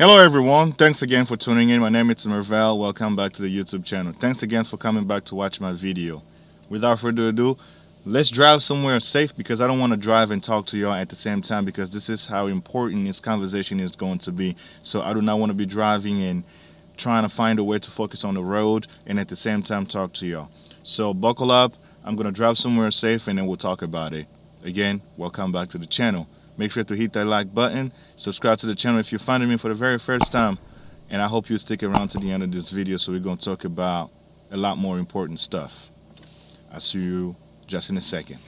Hello everyone, thanks again for tuning in. My name is Mervel. Welcome back to the YouTube channel. Thanks again for coming back to watch my video. Without further ado, let's drive somewhere safe because I don't want to drive and talk to y'all at the same time because this is how important this conversation is going to be. So I do not want to be driving and trying to find a way to focus on the road and at the same time talk to y'all. So buckle up, I'm going to drive somewhere safe and then we'll talk about it. Again, welcome back to the channel. Make sure to hit that like button, subscribe to the channel if you're finding me for the very first time, and I hope you stick around to the end of this video so we're going to talk about a lot more important stuff. I'll see you just in a second.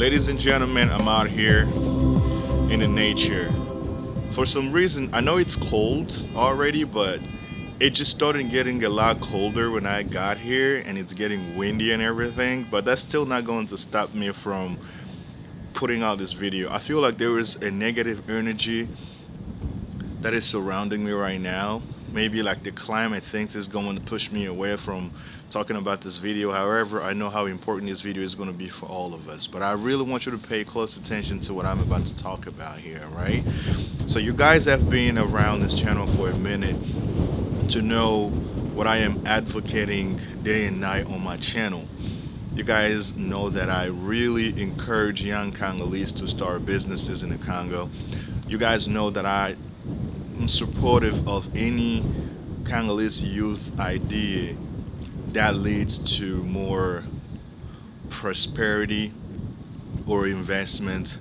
Ladies and gentlemen, I'm out here in the nature. For some reason, I know it's cold already, but it just started getting a lot colder when I got here and it's getting windy and everything, but that's still not going to stop me from putting out this video. I feel like there is a negative energy that is surrounding me right now. Maybe like the climate thinks is going to push me away from talking about this video. However, I know how important this video is going to be for all of us. But I really want you to pay close attention to what I'm about to talk about here, right? So you guys have been around this channel for a minute to know what I am advocating day and night on my channel. You guys know that I really encourage young Congolese to start businesses in the Congo. You guys know that I'm supportive of any Congolese youth idea that leads to more prosperity or investment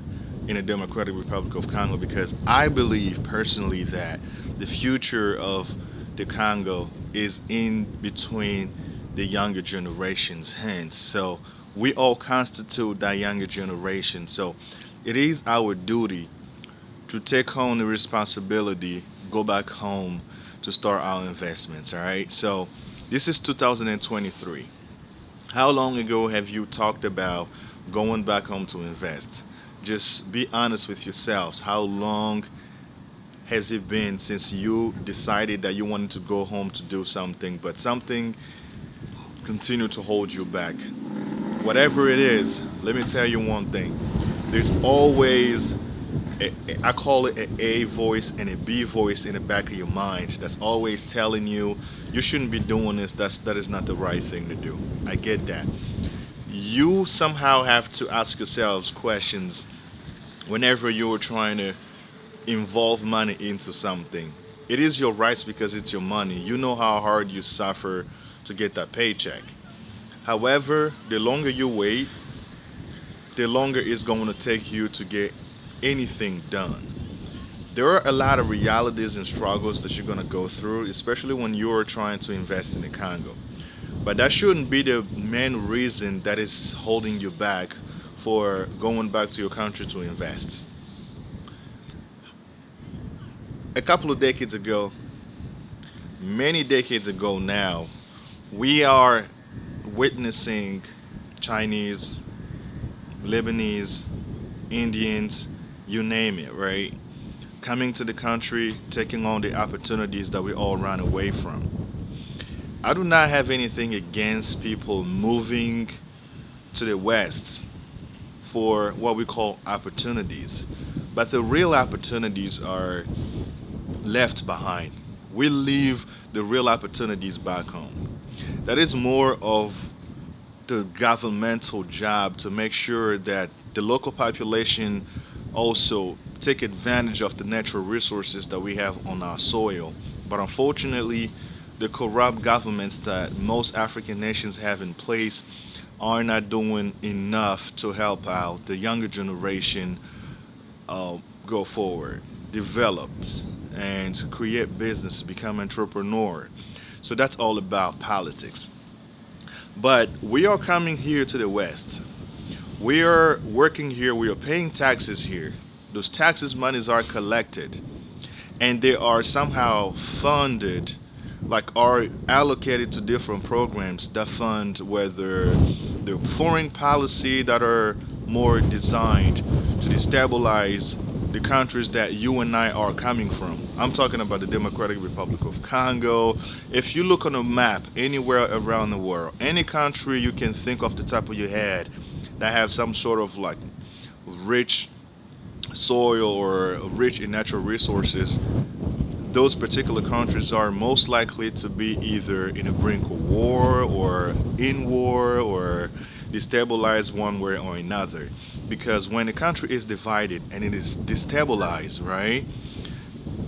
in the Democratic Republic of Congo, because I believe personally that the future of the Congo is in between the younger generation's hands. So we all constitute that younger generation. So it is our duty to take home the responsibility, go back home to start our investments, all right? So this is 2023. How long ago have you talked about going back home to invest? Just be honest with yourselves. How long has it been since you decided that you wanted to go home to do something, but something continued to hold you back? Whatever it is, let me tell you one thing. There's always I call it an A voice and a B voice in the back of your mind that's always telling you you shouldn't be doing this. That is not the right thing to do. I get that. You somehow have to ask yourselves questions whenever you're trying to involve money into something. It is your rights because it's your money. You know how hard you suffer to get that paycheck. However, the longer you wait, the longer it's going to take you to get anything done. There are a lot of realities and struggles that you're going to go through, especially when you're trying to invest in the Congo. But that shouldn't be the main reason that is holding you back for going back to your country to invest. A couple of decades ago, many decades ago now, we are witnessing Chinese, Lebanese, Indians, you name it, right? Coming to the country, taking on the opportunities that we all run away from. I do not have anything against people moving to the West for what we call opportunities. But the real opportunities are left behind. We leave the real opportunities back home. That is more of the governmental job to make sure that the local population also take advantage of the natural resources that we have on our soil. But unfortunately, the corrupt governments that most African nations have in place are not doing enough to help out the younger generation go forward, develop, and create business, become entrepreneur. So that's all about politics. But we are coming here to the West. We are working here. We are paying taxes here. Those taxes monies are collected, and they are somehow funded, like are allocated to different programs that fund whether the foreign policy that are more designed to destabilize the countries that you and I are coming from. I'm talking about the Democratic Republic of Congo. If you look on a map anywhere around the world, any country you can think off the top of your head that have some sort of like rich soil or rich in natural resources, those particular countries are most likely to be either in a brink of war or in war or destabilized one way or another. Because when a country is divided and it is destabilized, right,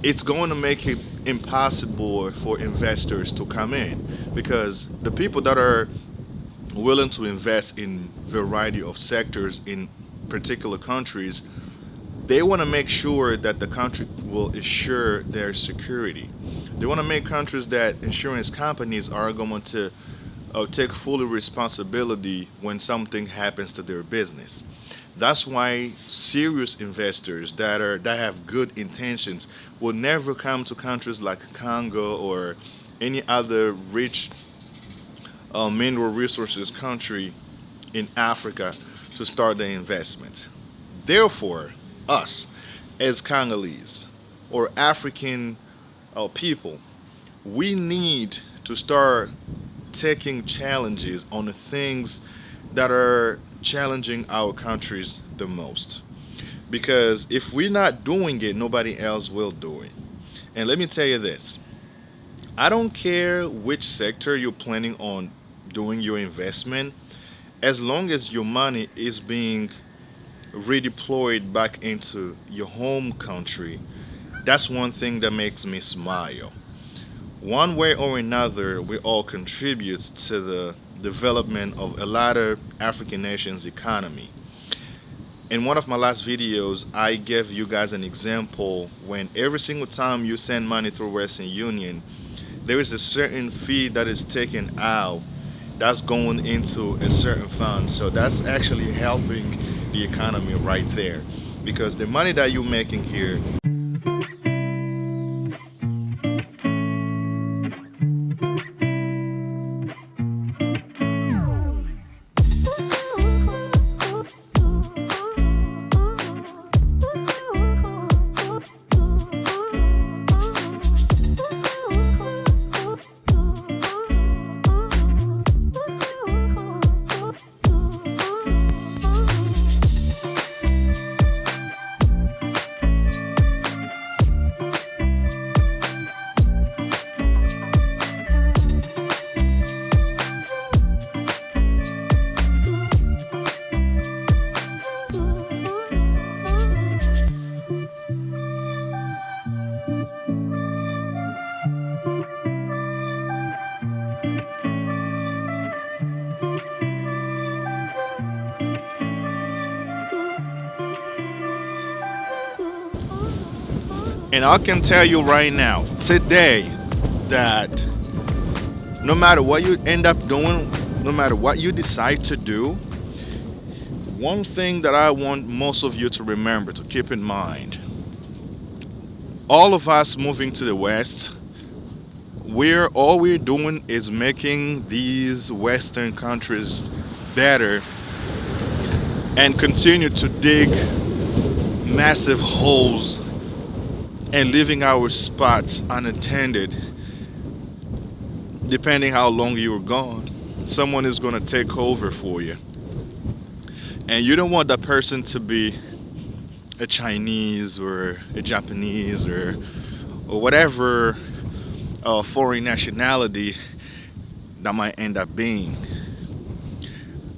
it's going to make it impossible for investors to come in, because the people that are willing to invest in variety of sectors in particular countries, they want to make sure that the country will assure their security. They want to make countries that insurance companies are going to take full responsibility when something happens to their business. That's why serious investors that have good intentions will never come to countries like Congo or any other rich mineral resources country in Africa to start their investments. Therefore, us as Congolese or African people, we need to start taking challenges on the things that are challenging our countries the most. Because if we're not doing it, nobody else will do it. And let me tell you this, I don't care which sector you're planning on doing your investment, as long as your money is being redeployed back into your home country. That's one thing that makes me smile. One way or another, we all contribute to the development of a lot of African nations' economy. In one of my last videos, I gave you guys an example when every single time you send money through Western Union, there is a certain fee that is taken out that's going into a certain fund. So that's actually helping the economy right there, because the money that you're making here, And I can tell you right now, today, that no matter what you end up doing, no matter what you decide to do, one thing that I want most of you to remember, to keep in mind, all of us moving to the West, all we're doing is making these Western countries better and continue to dig massive holes and leaving our spots unattended. Depending how long you were gone, someone is going to take over for you. And you don't want that person to be a Chinese or a Japanese or whatever foreign nationality that might end up being.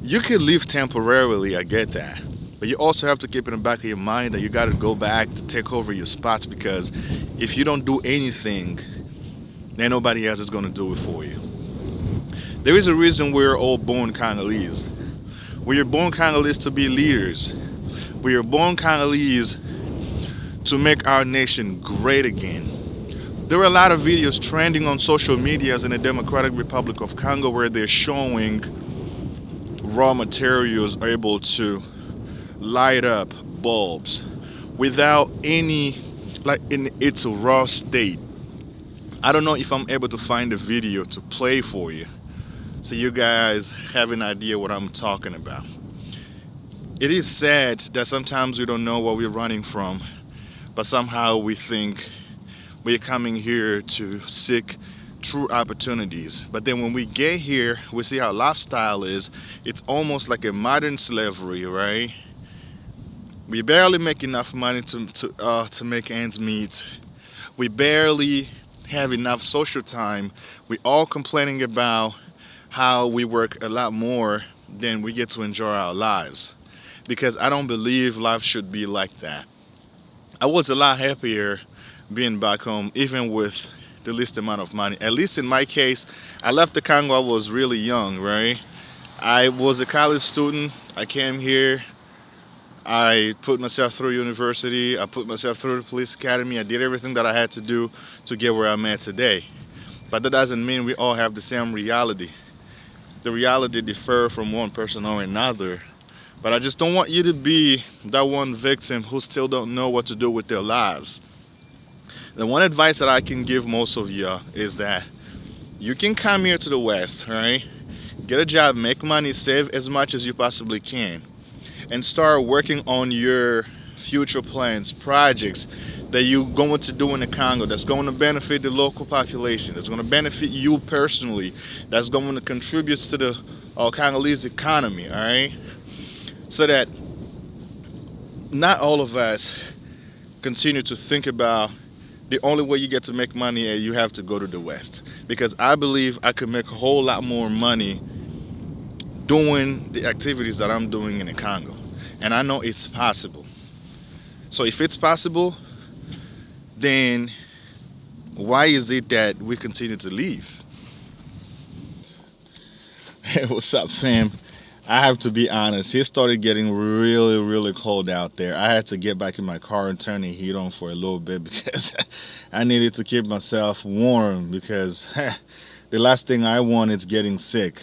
You can leave temporarily, I get that. But you also have to keep in the back of your mind that you got to go back to take over your spots, because if you don't do anything, then nobody else is going to do it for you. There is a reason we're all born Congolese. We are born Congolese to be leaders. We are born Congolese to make our nation great again. There are a lot of videos trending on social medias in the Democratic Republic of Congo where they're showing raw materials able to light up bulbs without any, like, in its raw state. I don't know if I'm able to find a video to play for you so you guys have an idea what I'm talking about. It is sad that sometimes we don't know what we're running from, but somehow we think we're coming here to seek true opportunities. But then when we get here, we see how lifestyle is. It's almost like a modern slavery, right? We barely make enough money to make ends meet. We barely have enough social time. We all complaining about how we work a lot more than we get to enjoy our lives. Because I don't believe life should be like that. I was a lot happier being back home, even with the least amount of money. At least in my case, I left the Congo, I was really young, right? I was a college student. I came here. I put myself through university. I put myself through the police academy. I did everything that I had to do to get where I'm at today. But that doesn't mean we all have the same reality. The reality differs from one person or another. But I just don't want you to be that one victim who still don't know what to do with their lives. The one advice that I can give most of you is that you can come here to the West, right? Get a job, make money, save as much as you possibly can, and start working on your future plans, projects that you're going to do in the Congo that's going to benefit the local population, that's going to benefit you personally, that's going to contribute to the Congolese economy, all right? So that not all of us continue to think about the only way you get to make money is you have to go to the West. Because I believe I could make a whole lot more money doing the activities that I'm doing in the Congo. And I know it's possible. So if it's possible, then why is it that we continue to leave? Hey, what's up, fam? I have to be honest, it started getting really, really cold out there. I had to get back in my car and turn the heat on for a little bit because I needed to keep myself warm, because the last thing I want is getting sick.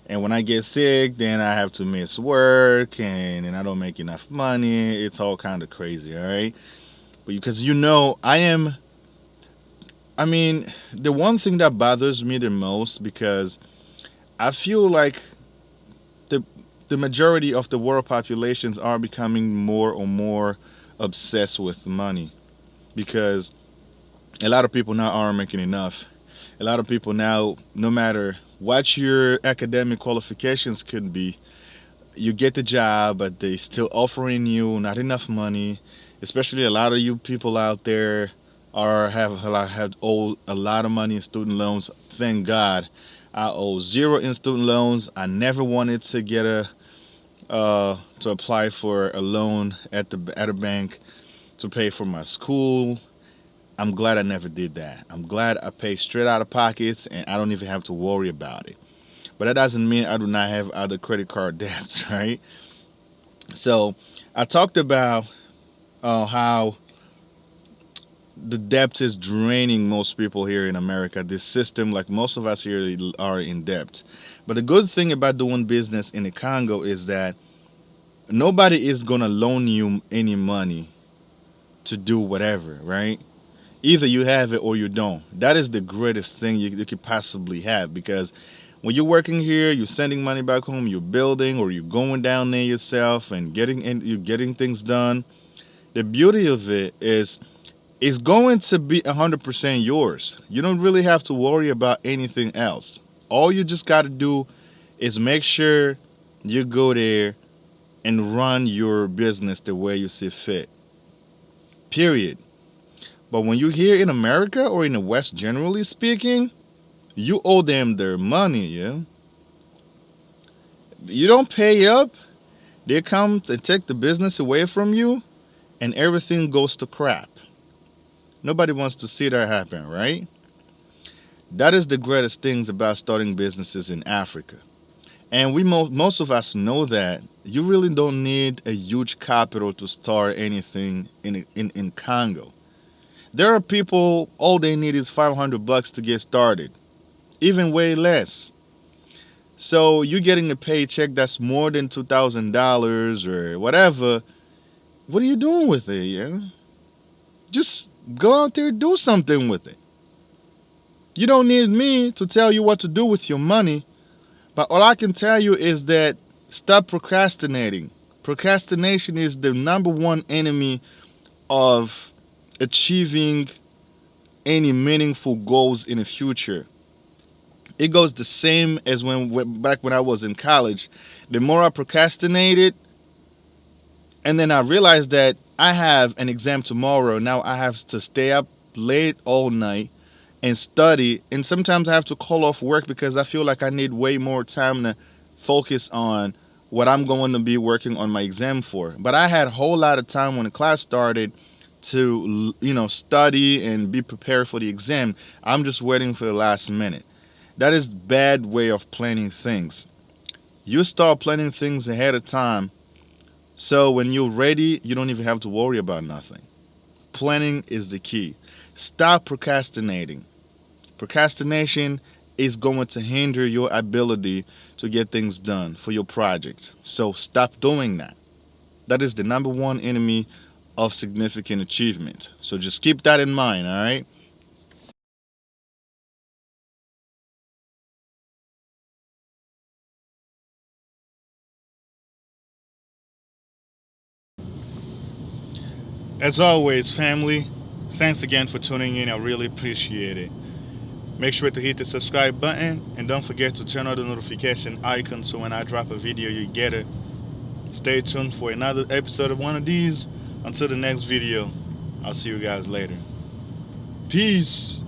And when I get sick, then I have to miss work and I don't make enough money. It's all kind of crazy, all right? But because the one thing that bothers me the most, because I feel like the majority of the world populations are becoming more and more obsessed with money, because a lot of people now aren't making enough. A lot of people now, no matter what your academic qualifications could be, you get the job, but they still offering you not enough money. Especially a lot of you people out there have owed a lot of money in student loans. Thank God, I owe zero in student loans. I never wanted to get to apply for a loan at a bank to pay for my school. I'm glad I never did that. I'm glad I pay straight out of pockets and I don't even have to worry about it. But that doesn't mean I do not have other credit card debts, right? So I talked about how the debt is draining most people here in America. This system, like most of us here, are in debt. But the good thing about doing business in the Congo is that nobody is gonna loan you any money to do whatever, right? Either you have it or you don't. That is the greatest thing you could possibly have, because when you're working here, you're sending money back home, you're building, or you're going down there yourself and you're getting things done. The beauty of it is it's going to be 100% yours. You don't really have to worry about anything else. All you just got to do is make sure you go there and run your business the way you see fit. Period. But when you're here in America or in the West, generally speaking, you owe them their money, yeah? You don't pay up, they come and take the business away from you, and everything goes to crap. Nobody wants to see that happen, right? That is the greatest things about starting businesses in Africa. And most of us know that you really don't need a huge capital to start anything in Congo. There are people, all they need is $500 to get started, even way less. So you're getting a paycheck that's more than $2,000 or whatever. What are you doing with it? Yeah? Just go out there and do something with it. You don't need me to tell you what to do with your money, but all I can tell you is that stop procrastinating. Procrastination is the number one enemy of achieving any meaningful goals in the future. It goes the same as back when I was in college. The more I procrastinated, and then I realized that I have an exam tomorrow. Now I have to stay up late all night and study. And sometimes I have to call off work because I feel like I need way more time to focus on what I'm going to be working on my exam for. But I had a whole lot of time when the class started to, study and be prepared for the exam. I'm just waiting for the last minute. That is bad way of planning things. You start planning things ahead of time, so when you're ready, you don't even have to worry about nothing. Planning is the key. Stop procrastinating. Procrastination is going to hinder your ability to get things done for your project. So stop doing that. That is the number one enemy of significant achievement. So just keep that in mind, all right? As always, family, thanks again for tuning in. I really appreciate it. Make sure to hit the subscribe button and don't forget to turn on the notification icon so when I drop a video, you get it. Stay tuned for another episode of one of these. Until the next video, I'll see you guys later. Peace.